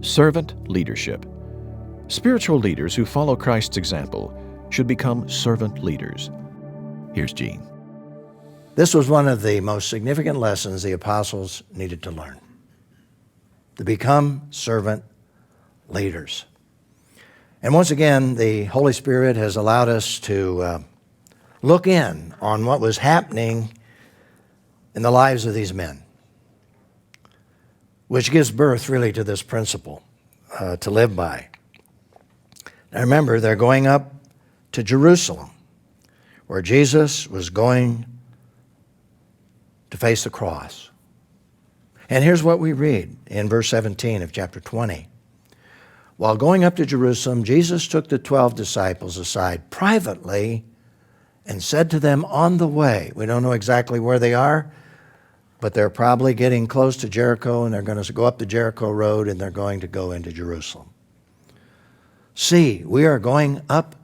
Servant leadership. Spiritual leaders who follow Christ's example should become servant leaders. Here's Gene. This was one of the most significant lessons the apostles needed to learn, to become servant leaders. And once again, the Holy Spirit has allowed us to look in on what was happening in the lives of these men, which gives birth really to this principle to live by. Now remember, they're going up to Jerusalem, where Jesus was going to face the cross. And here's what we read in verse 17 of chapter 20. While going up to Jerusalem, Jesus took the 12 disciples aside privately and said to them on the way, we don't know exactly where they are, but they're probably getting close to Jericho, and they're going to go up the Jericho road, and they're going to go into Jerusalem. See, we are going up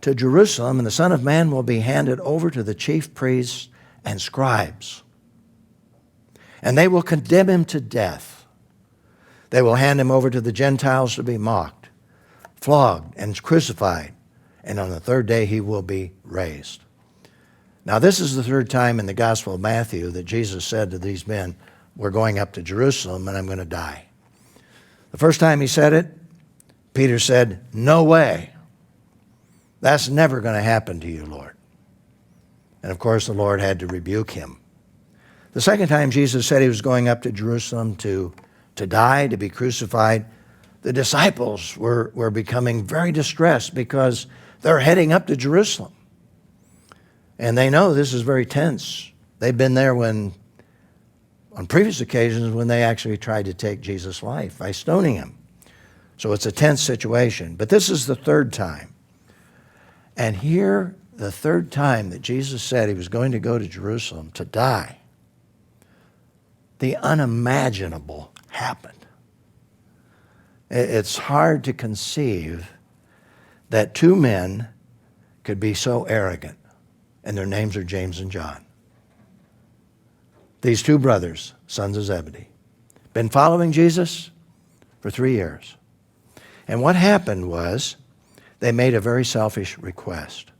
to Jerusalem, and the Son of Man will be handed over to the chief priests and scribes, and they will condemn him to death. They will hand him over to the Gentiles to be mocked, flogged, and crucified, and on the third day he will be raised. Now, this is the third time in the Gospel of Matthew that Jesus said to these men, we're going up to Jerusalem and I'm going to die. The first time he said it, Peter said, no way. That's never going to happen to you, Lord. And of course, the Lord had to rebuke him. The second time Jesus said he was going up to Jerusalem to die, to be crucified, the disciples were becoming very distressed because they're heading up to Jerusalem. And they know this is very tense. They've been there on previous occasions when they actually tried to take Jesus' life by stoning him. So it's a tense situation. But this is the third time. And here, the third time that Jesus said he was going to go to Jerusalem to die, the unimaginable happened. It's hard to conceive that two men could be so arrogant, and their names are James and John. These two brothers, sons of Zebedee, been following Jesus for 3 years. And what happened was they made a very selfish request.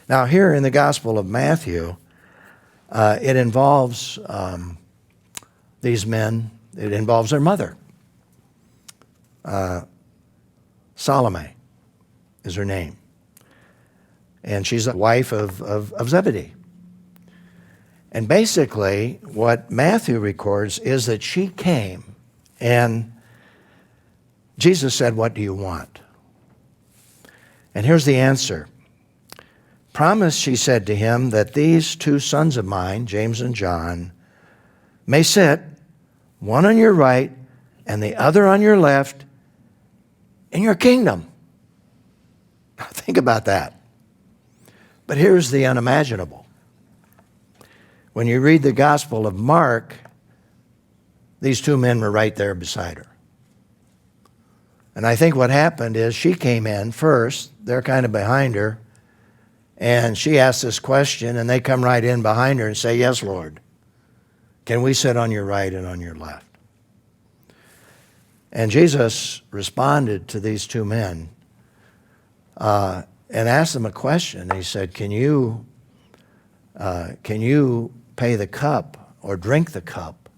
Now here in the Gospel of Matthew, it involves these men, it involves their mother. Salome is her name. And she's the wife of Zebedee. And basically, what Matthew records is that she came and Jesus said, what do you want? And here's the answer. Promise, she said to him, that these two sons of mine, James and John, may sit, one on your right and the other on your left, in your kingdom. Think about that. But here's the unimaginable. When you read the Gospel of Mark, these two men were right there beside her. And I think what happened is she came in first, they're kind of behind her, and she asked this question, and they come right in behind her and say, yes, Lord, can we sit on your right and on your left? And Jesus responded to these two men and asked them a question. He said, can you pay the cup or drink the cup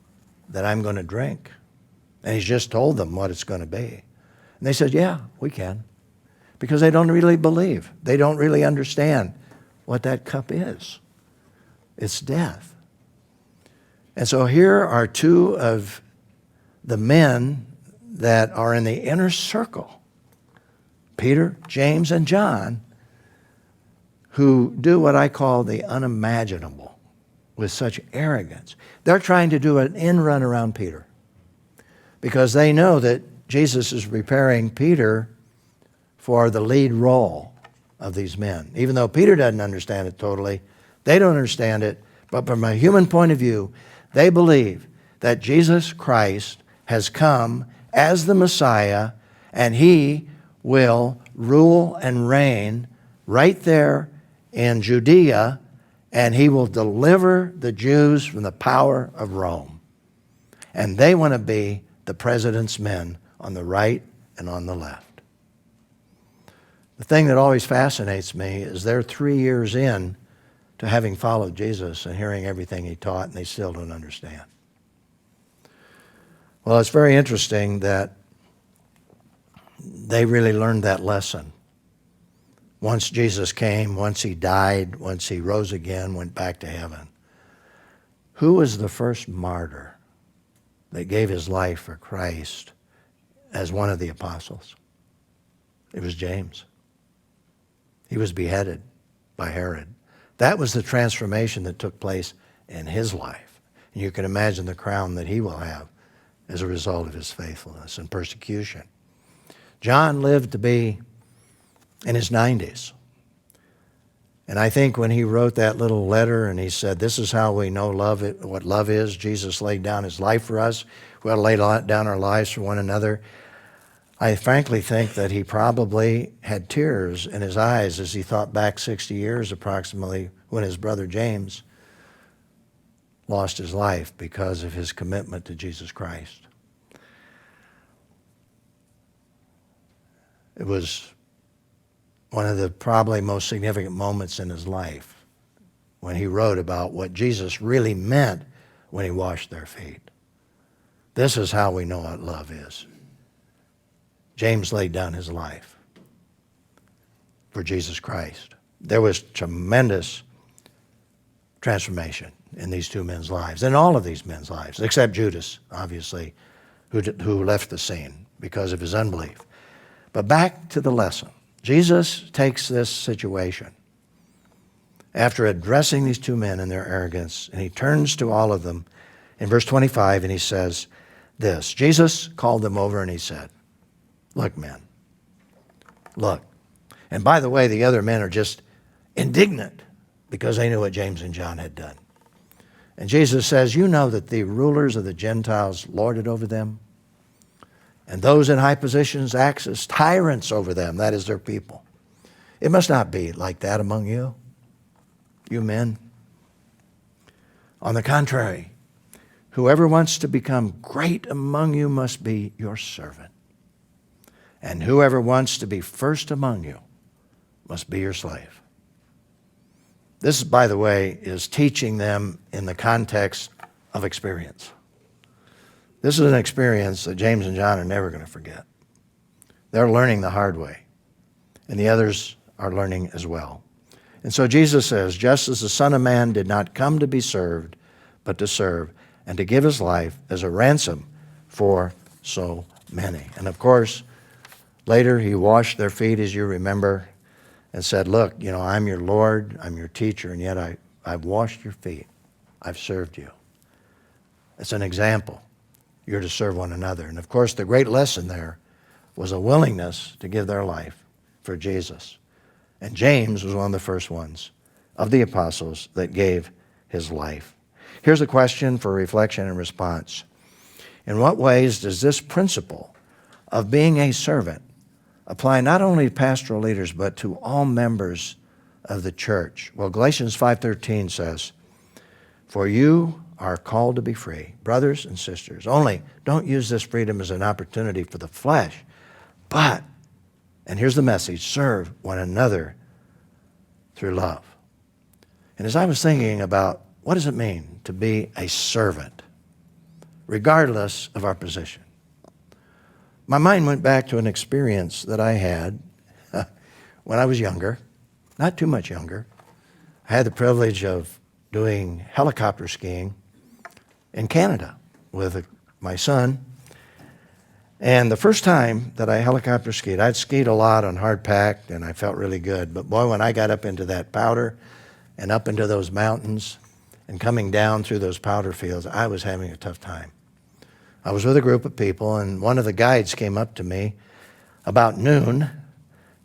that I'm going to drink? And he's just told them what it's going to be. And they said, yeah, we can. Because they don't really believe. They don't really understand what that cup is. It's death. And so here are two of the men that are in the inner circle, Peter, James, and John, who do what I call the unimaginable with such arrogance. They're trying to do an end run around Peter because they know that Jesus is preparing Peter for the lead role of these men. Even though Peter doesn't understand it totally, they don't understand it, but from a human point of view, they believe that Jesus Christ has come as the Messiah, and he will rule and reign right there in Judea, and he will deliver the Jews from the power of Rome. And they want to be the president's men on the right and on the left. The thing that always fascinates me is they're 3 years in to having followed Jesus and hearing everything he taught, and they still don't understand. Well, it's very interesting that they really learned that lesson. Once Jesus came, once he died, once he rose again, went back to heaven. Who was the first martyr that gave his life for Christ as one of the apostles? It was James. He was beheaded by Herod. That was the transformation that took place in his life. And you can imagine the crown that he will have as a result of his faithfulness and persecution. John lived to be in his 90s. And I think when he wrote that little letter and he said, this is how we know love, what love is. Jesus laid down his life for us. We ought to lay down our lives for one another. I frankly think that he probably had tears in his eyes as he thought back 60 years approximately when his brother James lost his life because of his commitment to Jesus Christ. It was one of the probably most significant moments in his life when he wrote about what Jesus really meant when he washed their feet. This is how we know what love is. James laid down his life for Jesus Christ. There was tremendous transformation in these two men's lives, in all of these men's lives, except Judas, obviously, who left the scene because of his unbelief. But back to the lesson. Jesus takes this situation after addressing these two men in their arrogance, and he turns to all of them in verse 25, and he says this. Jesus called them over and he said, look, men, look. And by the way, the other men are just indignant because they knew what James and John had done. And Jesus says, you know that the rulers of the Gentiles lord it over them, and those in high positions act as tyrants over them, that is their people. It must not be like that among you, you men. On the contrary, whoever wants to become great among you must be your servant. And whoever wants to be first among you must be your slave. This, by the way, is teaching them in the context of experience. This is an experience that James and John are never going to forget. They're learning the hard way, and the others are learning as well. And so Jesus says, just as the Son of Man did not come to be served, but to serve, and to give his life as a ransom for so many. And of course, later he washed their feet, as you remember, and said, look, you know, I'm your Lord, I'm your teacher, and yet I've washed your feet. I've served you. It's an example. You're to serve one another. And of course, the great lesson there was a willingness to give their life for Jesus. And James was one of the first ones of the apostles that gave his life. Here's a question for reflection and response. In what ways does this principle of being a servant apply not only to pastoral leaders, but to all members of the church? Well, Galatians 5:13 says, for you are called to be free, brothers and sisters. Only don't use this freedom as an opportunity for the flesh, but, and here's the message, serve one another through love. And as I was thinking about what does it mean to be a servant, regardless of our position, my mind went back to an experience that I had when I was younger, not too much younger. I had the privilege of doing helicopter skiing in Canada with my son. And the first time that I helicopter skied, I'd skied a lot on hard packed and I felt really good. But boy, when I got up into that powder and up into those mountains and coming down through those powder fields, I was having a tough time. I was with a group of people, and one of the guides came up to me about noon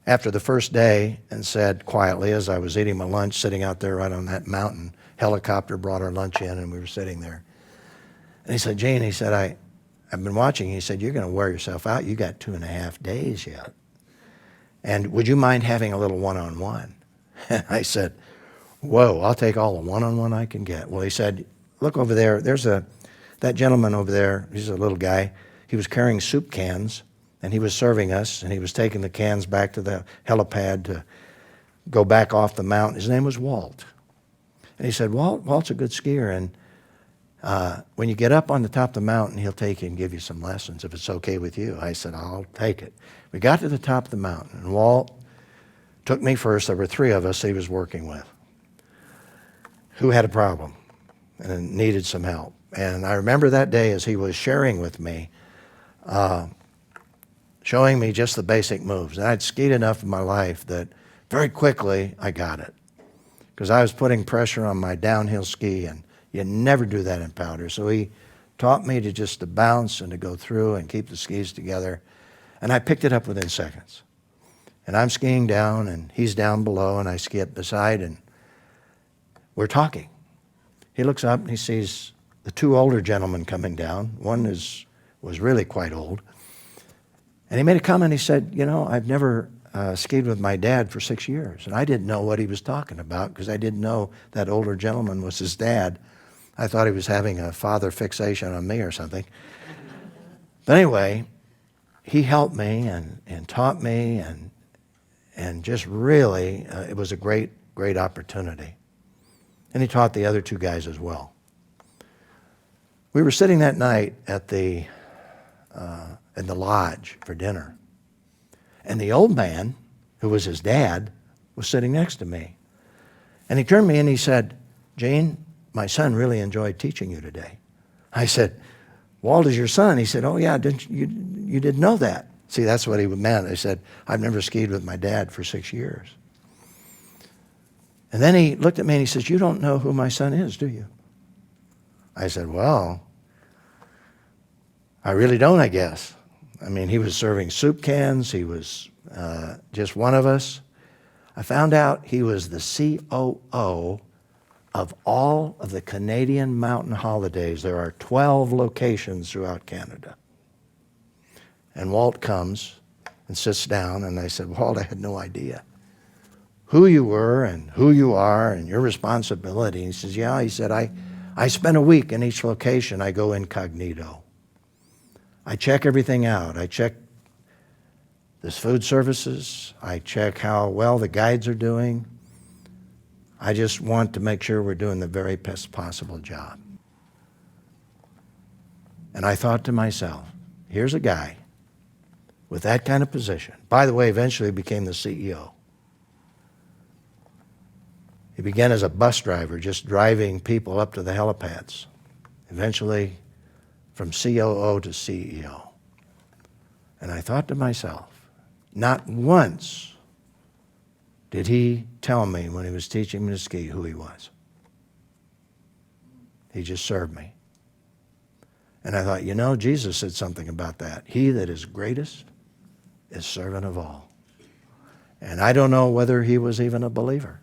after the first day and said quietly, as I was eating my lunch, sitting out there right on that mountain, helicopter brought our lunch in and we were sitting there. And he said, Gene, he said, I've been watching. He said, you're going to wear yourself out. You got 2.5 days yet. And would you mind having a little one-on-one? And I said, whoa, I'll take all the one-on-one I can get. Well, he said, look over there. There's that gentleman over there. He's a little guy. he was carrying soup cans, and he was serving us, and he was taking the cans back to the helipad to go back off the mountain. His name was Walt. And he said, Walt's a good skier, and when you get up on the top of the mountain, he'll take you and give you some lessons if it's okay with you. I said, I'll take it. We got to the top of the mountain, and Walt took me first. There were 3 of us he was working with who had a problem and needed some help. And I remember that day as he was sharing with me, showing me just the basic moves. And I'd skied enough in my life that very quickly I got it, because I was putting pressure on my downhill ski, and you never do that in powder. So he taught me to bounce and to go through and keep the skis together. And I picked it up within seconds. And I'm skiing down, and he's down below, and I ski up beside, and we're talking. He looks up, and he sees the 2 older gentlemen coming down. One was really quite old. And he made a comment. He said, I've never skied with my dad for 6 years. And I didn't know what he was talking about, because I didn't know that older gentleman was his dad. I thought he was having a father fixation on me or something. But anyway, he helped me and taught me, and just really, it was a great, great opportunity. And he taught the other 2 guys as well. We were sitting that night in the lodge for dinner. And the old man, who was his dad, was sitting next to me. And he turned to me and he said, Gene, my son really enjoyed teaching you today. I said, Walt is your son? He said, oh yeah, you didn't know that. See, that's what he meant. I said, I've never skied with my dad for 6 years. And then he looked at me and he says, you don't know who my son is, do you? I said, well, I really don't, I guess. I mean, he was serving soup cans. He was just one of us. I found out he was the COO of all of the Canadian mountain holidays. There are 12 locations throughout Canada. And Walt comes and sits down, and I said, Walt, I had no idea who you were and who you are and your responsibility. And he says, yeah. He said, I spent a week in each location. I go incognito. I check everything out. I check the food services. I check how well the guides are doing. I just want to make sure we're doing the very best possible job. And I thought to myself, here's a guy with that kind of position. By the way, eventually became the CEO. He began as a bus driver, just driving people up to the helipads. Eventually, from COO to CEO. And I thought to myself, not once did he tell me when he was teaching me to ski who he was. He just served me. And I thought, Jesus said something about that. He that is greatest is servant of all. And I don't know whether he was even a believer.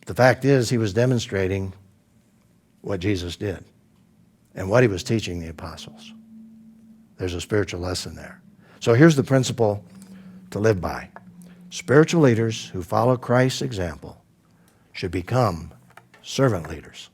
The fact is, he was demonstrating what Jesus did and what he was teaching the apostles. There's a spiritual lesson there. So here's the principle to live by. Spiritual leaders who follow Christ's example should become servant leaders.